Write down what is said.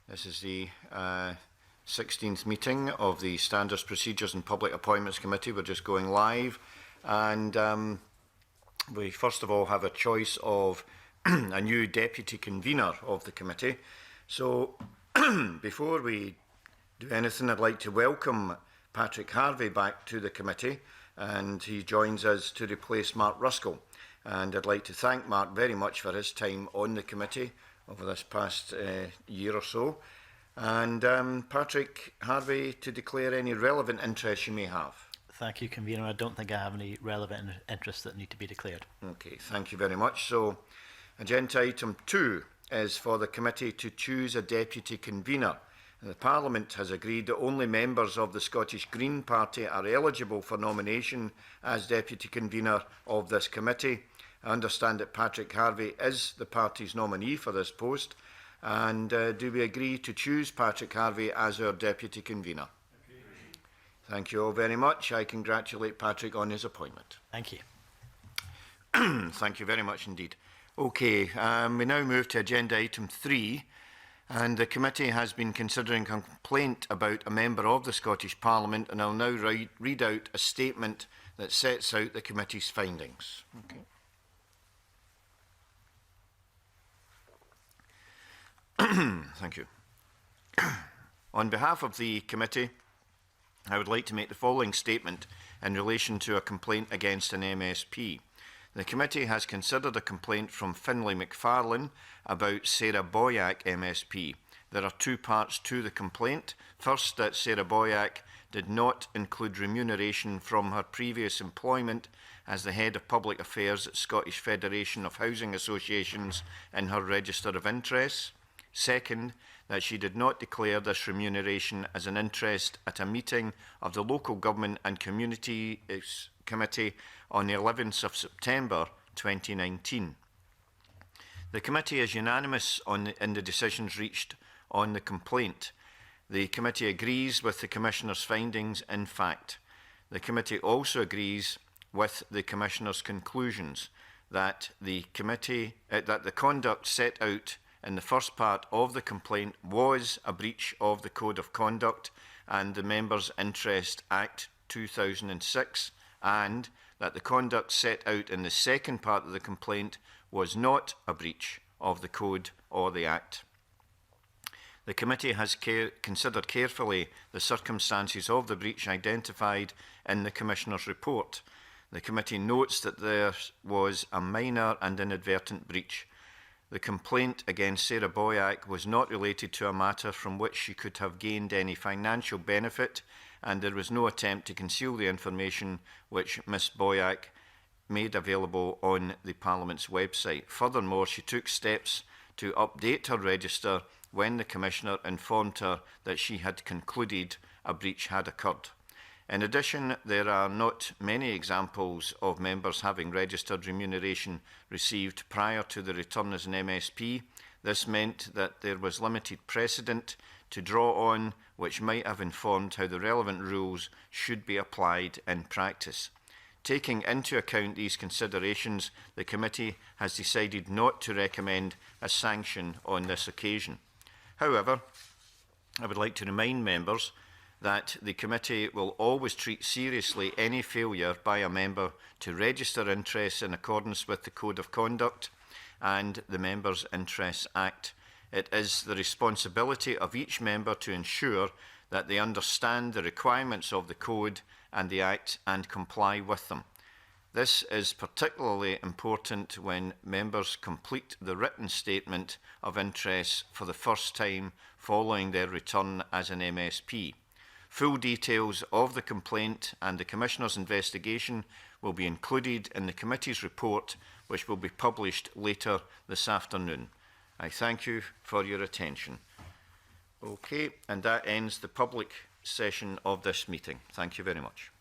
This is the 16th meeting of the Standards, Procedures and Public Appointments Committee. We're just going live, and we first of all have a choice of a new deputy convener of the committee. So before we do anything, I'd like to welcome Patrick Harvey back to the committee, and he joins us to replace Mark Ruskell. And I'd like to thank Mark very much for his time on the committee over this past year or so. And Patrick Harvey, to declare any relevant interests you may have. Thank you, Convener. I don't think I have any relevant interests that need to be declared. Okay, thank you very much. So, agenda item 2 is for the committee to choose a deputy convener. The Parliament has agreed that only members of the Scottish Green Party are eligible for nomination as deputy convener of this committee. I understand that Patrick Harvey is the party's nominee for this post. And do we agree to choose Patrick Harvey as our deputy convener? Agreed. Thank you all very much. I congratulate Patrick on his appointment. Thank you. Thank you very much indeed. Okay, we now move to agenda item 3. And the committee has been considering a complaint about a member of the Scottish Parliament, and I'll now read out a statement that sets out the committee's findings. Okay. Thank you. On behalf of the committee, I would like to make the following statement in relation to a complaint against an MSP. The committee has considered a complaint from Finlay McFarlane about Sarah Boyack MSP. There are two parts to the complaint. First, that Sarah Boyack did not include remuneration from her previous employment as the Head of Public Affairs at Scottish Federation of Housing Associations in her Register of Interests. Second, that she did not declare this remuneration as an interest at a meeting of the Local Government and Communities Committee on the 11th of September 2019. The committee is unanimous in the decisions reached on the complaint. The committee agrees with the Commissioner's findings in fact. The committee also agrees with the Commissioner's conclusions that the conduct set out in the first part of the complaint was a breach of the Code of Conduct and the Members' Interest Act 2006, and that the conduct set out in the second part of the complaint was not a breach of the Code or the Act. The committee has considered carefully the circumstances of the breach identified in the Commissioner's report. The committee notes that there was a minor and inadvertent breach. The complaint against Sarah Boyack was not related to a matter from which she could have gained any financial benefit, and there was no attempt to conceal the information which Ms Boyack made available on the Parliament's website. Furthermore, she took steps to update her register when the Commissioner informed her that she had concluded a breach had occurred. In addition, there are not many examples of members having registered remuneration received prior to the return as an MSP. This meant that there was limited precedent to draw on which might have informed how the relevant rules should be applied in practice. Taking into account these considerations, the committee has decided not to recommend a sanction on this occasion. However, I would like to remind members that the committee will always treat seriously any failure by a member to register interests in accordance with the Code of Conduct and the Members' Interests Act. It is the responsibility of each member to ensure that they understand the requirements of the Code and the Act and comply with them. This is particularly important when members complete the written statement of interests for the first time following their return as an MSP. Full details of the complaint and the Commissioner's investigation will be included in the committee's report, which will be published later this afternoon. I thank you for your attention. Okay, and that ends the public session of this meeting. Thank you very much.